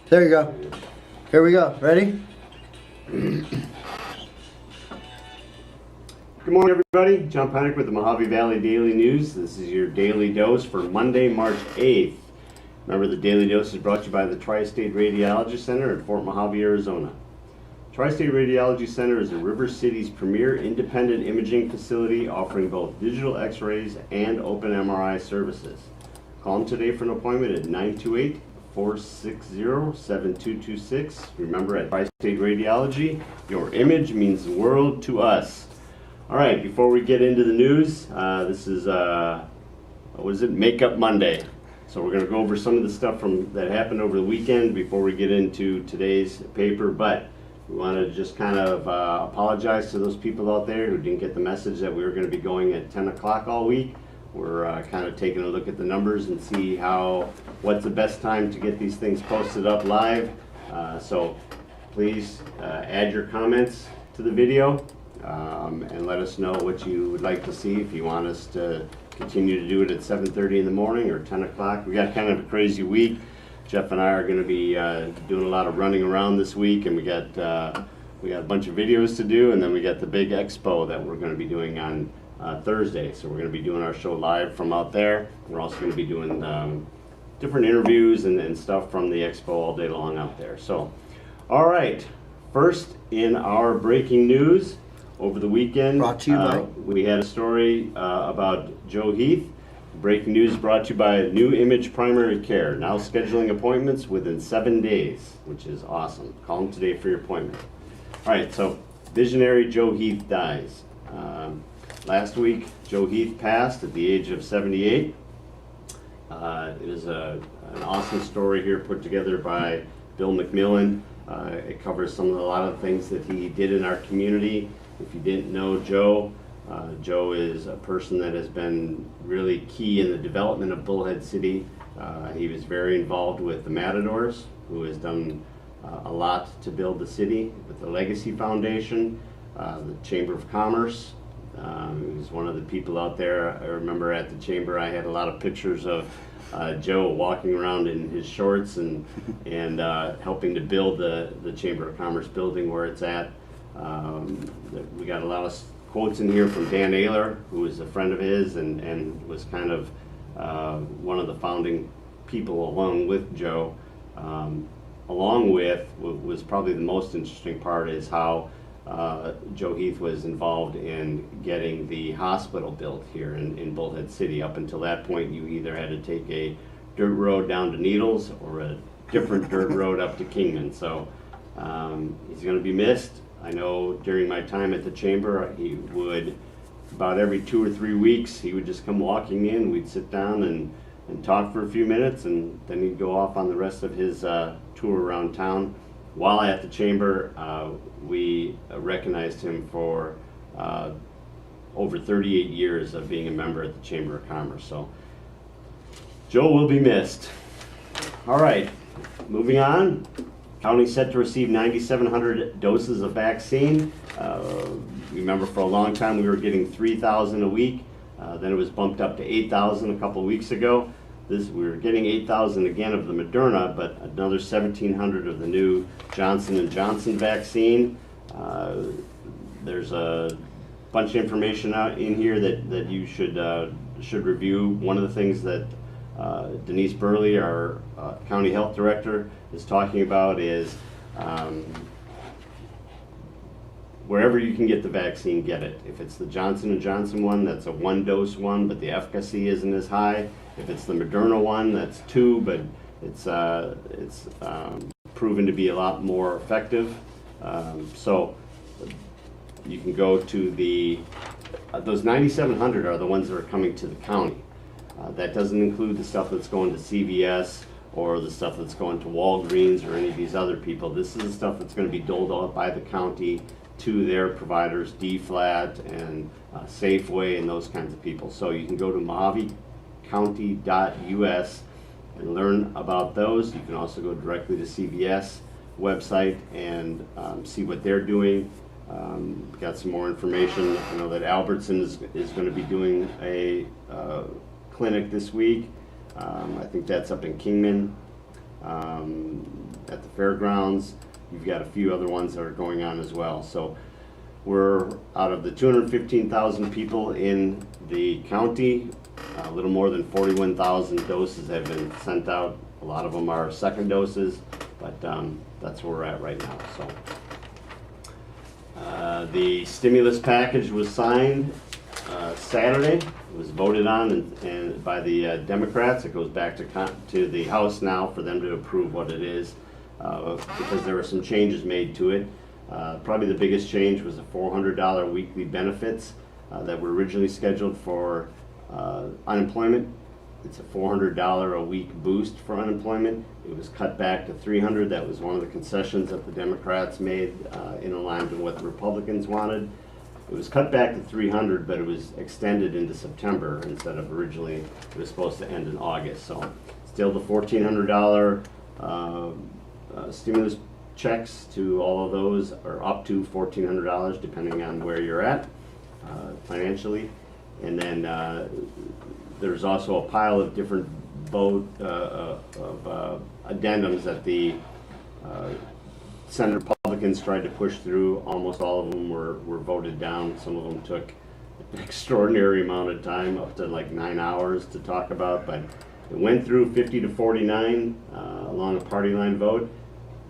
There you go. Here we go. Ready? Good morning, everybody. John Panic with the Mojave Valley Daily News. This is your daily dose for Monday, March 8th. Remember, the daily dose is brought to you by the Tri-State Radiology Center in Fort Mojave, Arizona. Tri-State Radiology Center is the River City's premier independent imaging facility offering both digital x-rays and open MRI services. Call them today for an appointment at 928-460-7226. Remember, at Tri-State Radiology, your image means the world to us. All right, before we get into the news, this is, Makeup Monday. So we're going to go over some of the stuff that happened over the weekend before we get into today's paper. But we want to just kind of apologize to those people out there who didn't get the message that we were going to be going at 10 o'clock all week. We're kind of taking a look at the numbers and see what's the best time to get these things posted up live. So please add your comments to the video and let us know what you would like to see. If you want us to continue to do it at 7:30 in the morning or 10 o'clock. We got kind of a crazy week. Jeff and I are going to be doing a lot of running around this week, and we got a bunch of videos to do, and then we got the big expo that we're going to be doing on Thursday. So we're going to be doing our show live from out there. We're also going to be doing different interviews and stuff from the expo all day long out there. So, all right. First, in our breaking news, over the weekend, Brought to you by we had a story about Joe Heath. Breaking news brought to you by New Image Primary Care, now scheduling appointments within 7 days, which is awesome. Call them today for your appointment. All right, so visionary Joe Heath dies. Last week, Joe Heath passed at the age of 78. It is an awesome story here put together by Bill McMillan. It covers a lot of things that he did in our community. If you didn't know Joe, Joe is a person that has been really key in the development of Bullhead City. He was very involved with the Matadors, who has done a lot to build the city, with the Legacy Foundation, the Chamber of Commerce. He's one of the people out there. I remember at the Chamber I had a lot of pictures of Joe walking around in his shorts and helping to build the Chamber of Commerce building where it's at. We got a lot of quotes in here from Dan Ayler, who was a friend of his and was kind of one of the founding people along with Joe. Along with, was probably the most interesting part, is how Joe Heath was involved in getting the hospital built here in Bullhead City. Up until that point, you either had to take a dirt road down to Needles or a different dirt road up to Kingman. So he's going to be missed. I know during my time at the Chamber, he would, about every 2 or 3 weeks, he would just come walking in. We'd sit down and talk for a few minutes, and then he'd go off on the rest of his tour around town. While at the Chamber, we recognized him for over 38 years of being a member at the Chamber of Commerce. So Joe will be missed. All right, moving on. County set to receive 9,700 doses of vaccine. Remember, for a long time we were getting 3,000 a week. Then it was bumped up to 8,000 a couple of weeks ago. We were getting 8,000 again of the Moderna, but another 1,700 of the new Johnson & Johnson vaccine. There's a bunch of information out in here that you should review. One of the things that Denise Burley, our county health director, is talking about is wherever you can get the vaccine, get it. If it's the Johnson & Johnson one, that's a 1-dose one, but the efficacy isn't as high. If it's the Moderna one, that's 2, but it's proven to be a lot more effective. So you can go to those 9,700 are the ones that are coming to the county. That doesn't include the stuff that's going to CVS or the stuff that's going to Walgreens or any of these other people. This is the stuff that's going to be doled out by the county to their providers, D-Flat and Safeway and those kinds of people. So you can go to mojavecounty.us and learn about those. You can also go directly to CVS website and see what they're doing. Got some more information. I know that Albertson is going to be doing a clinic this week. I think that's up in Kingman. at the fairgrounds. You've got a few other ones that are going on as well. So we're out of the 215,000 people in the county, a little more than 41,000 doses have been sent out. A lot of them are second doses, but that's where we're at right now. So the stimulus package was signed Saturday. It was voted on and by the Democrats. It goes back to the House now for them to approve what it is, because there were some changes made to it. Probably the biggest change was the $400 weekly benefits that were originally scheduled for unemployment. It's a $400 a week boost for unemployment. It was cut back to $300. That was one of the concessions that the Democrats made in alignment with what the Republicans wanted. It was cut back to $300, but it was extended into September instead of originally it was supposed to end in August. So still the $1,400 stimulus checks to all of those are up to $1,400 depending on where you're at financially. And then there's also a pile of different addendums that the Senate Republicans tried to push through. Almost all of them were voted down. Some of them took an extraordinary amount of time, up to like 9 hours to talk about, but it went through 50 to 49 along a party line vote.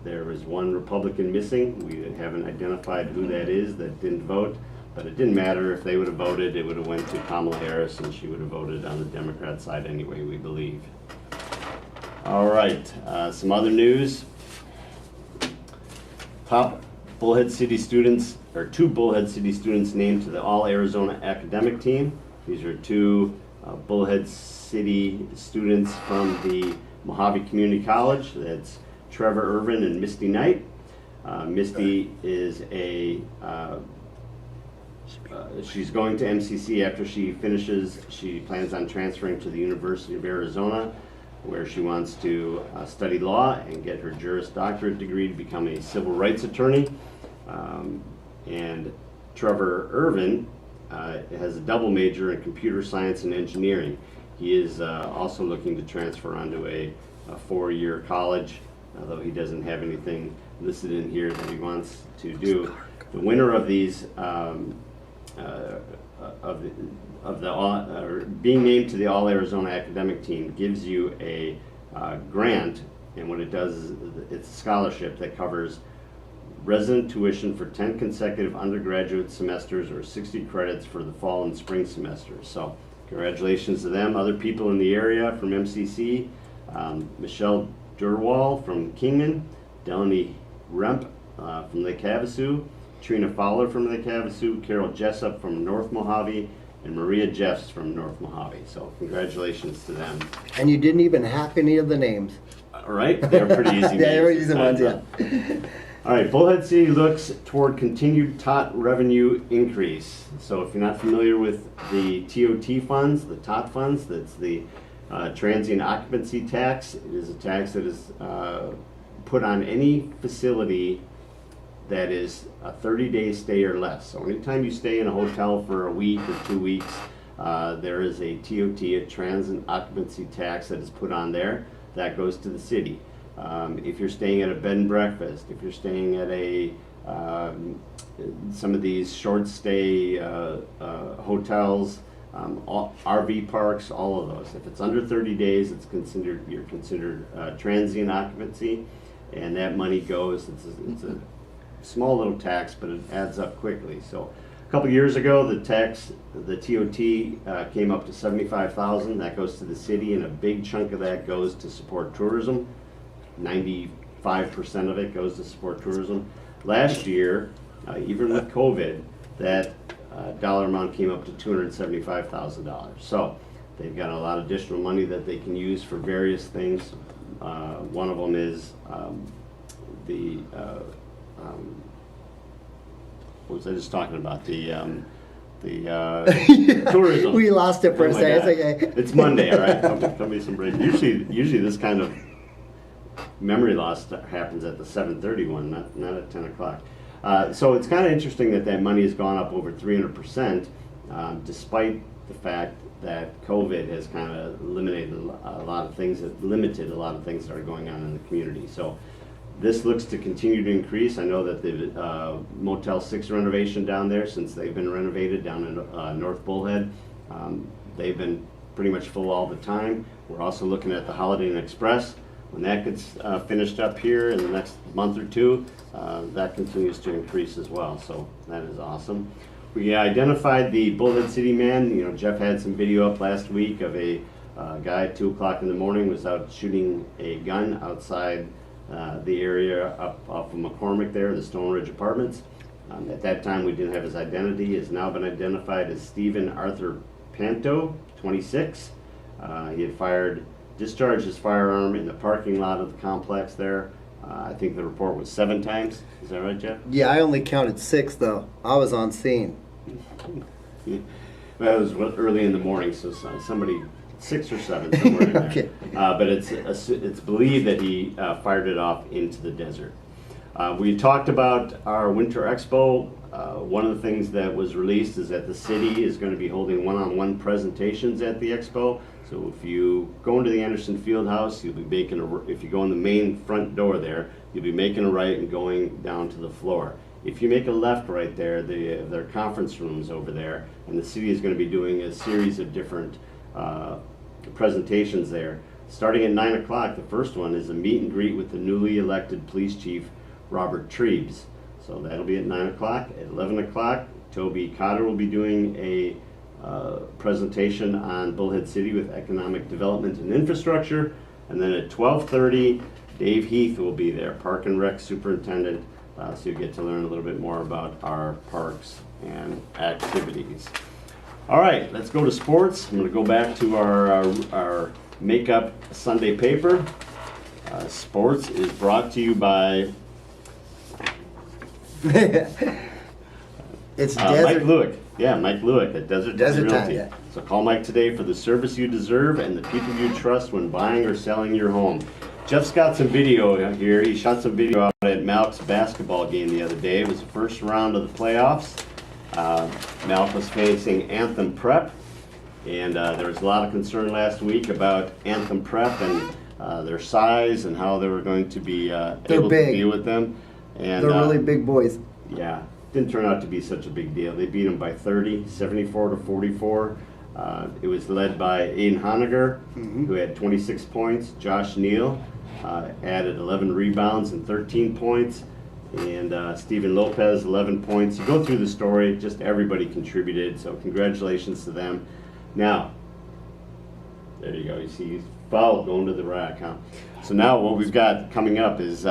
There was one Republican missing. We haven't identified who that is that didn't vote, but it didn't matter. If they would have voted, it would have went to Kamala Harris, and she would have voted on the Democrat side anyway, we believe. All right, some other news. Top Bullhead City students, or 2 Bullhead City students named to the All-Arizona Academic Team. These are 2 Bullhead City students from the Mojave Community College. That's Trevor Irvin and Misty Knight. Misty is she's going to MCC after she finishes. She plans on transferring to the University of Arizona, where she wants to study law and get her Juris Doctorate degree to become a civil rights attorney. And Trevor Irvin has a double major in computer science and engineering. He is also looking to transfer onto a 4-year college, although he doesn't have anything listed in here that he wants to do. The winner of these being named to the All-Arizona Academic Team gives you a grant, and what it does is it's a scholarship that covers resident tuition for 10 consecutive undergraduate semesters or 60 credits for the fall and spring semesters. So congratulations to them. Other people in the area from MCC, Michelle Durwal from Kingman, Delaney Remp from Lake Havasu, Trina Fowler from Lake Havasu, Carol Jessup from North Mojave, and Maria Jeffs from North Mojave. So congratulations to them. And you didn't even hack any of the names. All right, they're pretty easy. Yeah, they're easy ones, yeah. All right, Bullhead City looks toward continued TOT revenue increase. So if you're not familiar with the TOT funds, the TOT funds, that's the transient occupancy tax. It is a tax that is put on any facility that is a 30-day stay or less. So anytime you stay in a hotel for a week or 2 weeks, there is a TOT, a transient occupancy tax that is put on there. That goes to the city. If you're staying at a bed and breakfast, if you're staying at a some of these short stay hotels, RV parks, all of those. If it's under 30 days, you're considered transient occupancy, and that money goes. It's a small little tax, but it adds up quickly. So a couple years ago, the TOT came up to $75,000. That goes to the city, and a big chunk of that goes to support tourism. 95% of it goes to support tourism. Last year, even with COVID, that dollar amount came up to $275,000. So they've got a lot of additional money that they can use for various things. One of them is what was I just talking about? The tourism. We lost it for a second. It's okay. It's Monday, all right? Come me some break. Usually this kind of memory loss happens at the 7:30 one, not at 10 o'clock. So it's kind of interesting that money has gone up over 300%, despite the fact that COVID has kind of limited a lot of things that are going on in the community. So this looks to continue to increase. I know that the Motel 6 renovation down there, since they've been renovated down in North Bullhead, they've been pretty much full all the time. We're also looking at the Holiday Inn Express. When that gets finished up here in the next month or two, that continues to increase as well. So that is awesome. We identified the Bullhead City man. You know, Jeff had some video up last week of a guy at 2 o'clock in the morning was out shooting a gun outside the area up off of McCormick there, the Stone Ridge Apartments. At that time, we didn't have his identity. He has now been identified as Stephen Arthur Panto, 26. He had discharged his firearm in the parking lot of the complex there. I think the report was 7 times. Is that right, Jeff? Yeah, I only counted 6 though. I was on scene. Well, it was early in the morning, so somebody 6 or 7 somewhere in there. Okay. But it's believed that he fired it off into the desert. We talked about our Winter Expo. One of the things that was released is that the city is going to be holding one-on-one presentations at the expo. So if you go into the Anderson Fieldhouse, you'll be if you go in the main front door there, you'll be making a right and going down to the floor. If you make a left right there, there are conference rooms over there, and the city is going to be doing a series of different presentations there. Starting at 9 o'clock, the first one is a meet and greet with the newly elected police chief, Robert Treves. So that'll be at 9 o'clock. At 11 o'clock, Toby Cotter will be doing a presentation on Bullhead City with economic development and infrastructure. And then at 12:30, Dave Heath will be there, Park and Rec Superintendent. So you get to learn a little bit more about our parks and activities. All right, let's go to sports. I'm going to go back to our Makeup Sunday paper. Sports is brought to you by It's Mike desert. Lewick. Yeah, Mike Lewick at Desert Desert Time, Realty. yeah. So call Mike today for the service you deserve and the people you trust when buying or selling your home. Jeff's got some video here. He shot some video out at Malk's basketball game the other day. It was the first round of the playoffs. Malk was facing Anthem Prep, and there was a lot of concern last week about Anthem Prep and their size and how they were going to be able big. to deal with them. And They're really big boys. yeah, didn't turn out to be such a big deal. They beat them by 30, 74-44. It was led by Aiden Honiger, who had 26 points. Josh Neal added 11 rebounds and 13 points. And Steven Lopez, 11 points. You go through the story, just everybody contributed, so congratulations to them. Now, there you go. You see, he's fouled going to the rack, huh? So now what we've got coming up is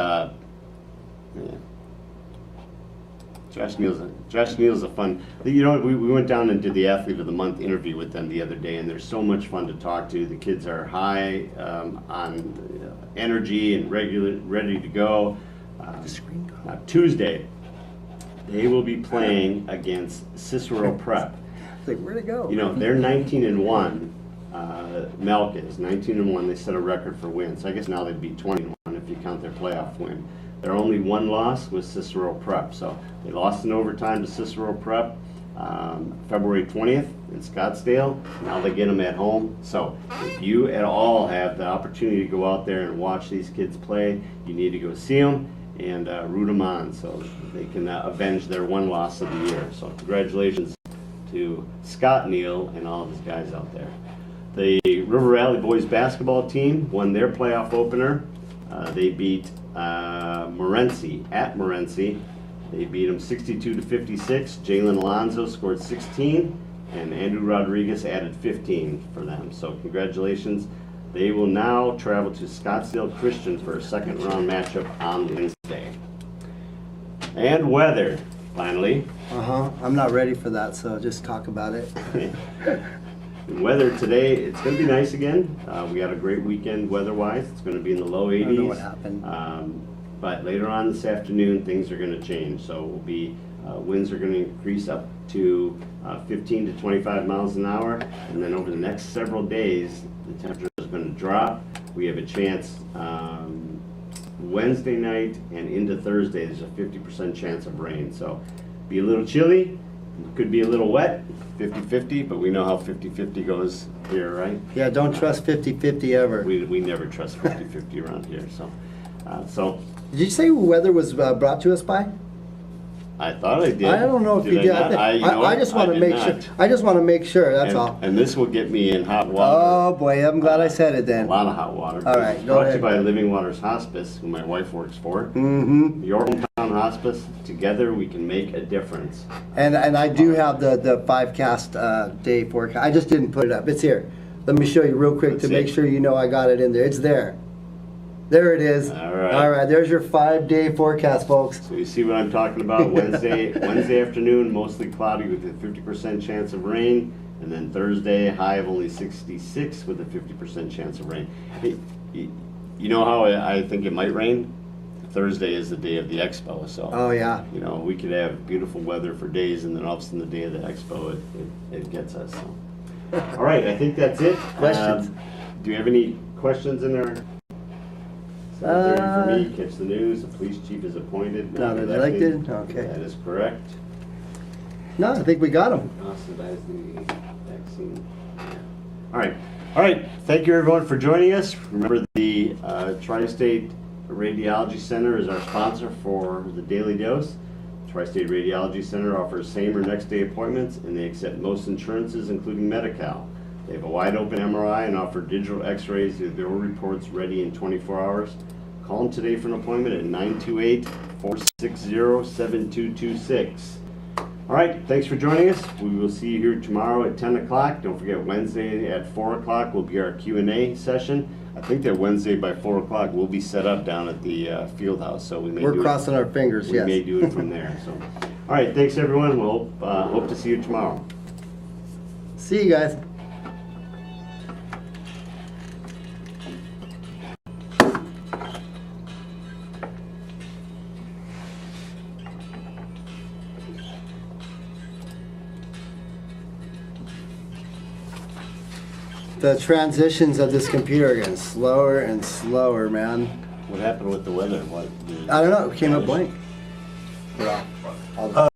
Josh Neal's a fun. You know, we went down and did the Athlete of the Month interview with them the other day, and they're so much fun to talk to. The kids are high on energy and ready to go. Now Tuesday, they will be playing against Cicero Prep. It's like, where'd it go? You know, they're 19-1. Melk is 19-1. They set a record for wins. So I guess now they'd be 21 if you count their playoff win. Their only one loss was Cicero Prep. So they lost in overtime to Cicero Prep February 20th in Scottsdale. Now they get them at home. So if you at all have the opportunity to go out there and watch these kids play, you need to go see them and root them on so they can avenge their one loss of the year. So congratulations to Scott Neal and all of his guys out there. The River Valley boys basketball team won their playoff opener. They beat Morenci at Morenci. They beat them 62-56. Jalen Alonzo scored 16, and Andrew Rodriguez added 15 for them. So congratulations. They will now travel to Scottsdale Christian for a second round matchup on Wednesday. And weather, finally. I'm not ready for that, so just talk about it. And weather today, it's going to be nice again. We got a great weekend weather-wise. It's going to be in the low 80s. I don't know what happened. But later on this afternoon, things are going to change. So we'll be winds are going to increase up to 15 to 25 miles an hour. And then over the next several days, the temperature is going to drop. We have a chance Wednesday night and into Thursday, there's a 50% chance of rain. So be a little chilly, Could be a little wet, 50-50, but we know how 50-50 goes here, right? Yeah, don't trust 50-50 ever. We never trust 50-50 around here, so Did you say weather was brought to us by? I thought I did. I don't know if you did. I just want to make sure. I just want to make sure. That's all. And this will get me in hot water. Oh boy, I'm glad I said it A then. lot of hot water. All right, It's go brought to ahead. you by Living Waters Hospice, who my wife works for. Mm-hmm. Your hometown hospice. Together we can make a difference. And I do have the 5-cast day forecast. I just didn't put it up. It's here. Let me show you real quick to make sure you know I got it in there. It's there. There it is. All right. All right. There's your 5-day forecast, folks. So you see what I'm talking about? Wednesday afternoon, mostly cloudy with a 50% chance of rain. And then Thursday, high of only 66 with a 50% chance of rain. Hey, you know how I think it might rain? Thursday is the day of the expo, so Oh yeah. you know, we could have beautiful weather for days, and then all of a sudden the day of the expo, it gets us. So. All right, I think that's it. Questions? Do you have any questions in there? 7:30 for me, catch the news, the police chief is appointed. Not elected? Okay. That is correct. No, I think we got them. Oxidize the vaccine. All right, thank you everyone for joining us. Remember the Tri-State Radiology Center is our sponsor for the Daily Dose. Tri-State Radiology Center offers same or next day appointments, and they accept most insurances, including Medi-Cal. They have a wide open MRI and offer digital x-rays with their reports ready in 24 hours. Call them today for an appointment at 928-460-7226. All right, thanks for joining us. We will see you here tomorrow at 10 o'clock. Don't forget Wednesday at 4 o'clock will be our Q&A session. I think that Wednesday by 4 o'clock we'll be set up down at the field house, so we may We're crossing our fingers. we Yes. may do it from there. So, all right, thanks everyone. We'll hope to see you tomorrow. See you guys. The transitions of this computer are getting slower and slower, man. What happened with the weather? What? I don't know. It came up blank. Yeah.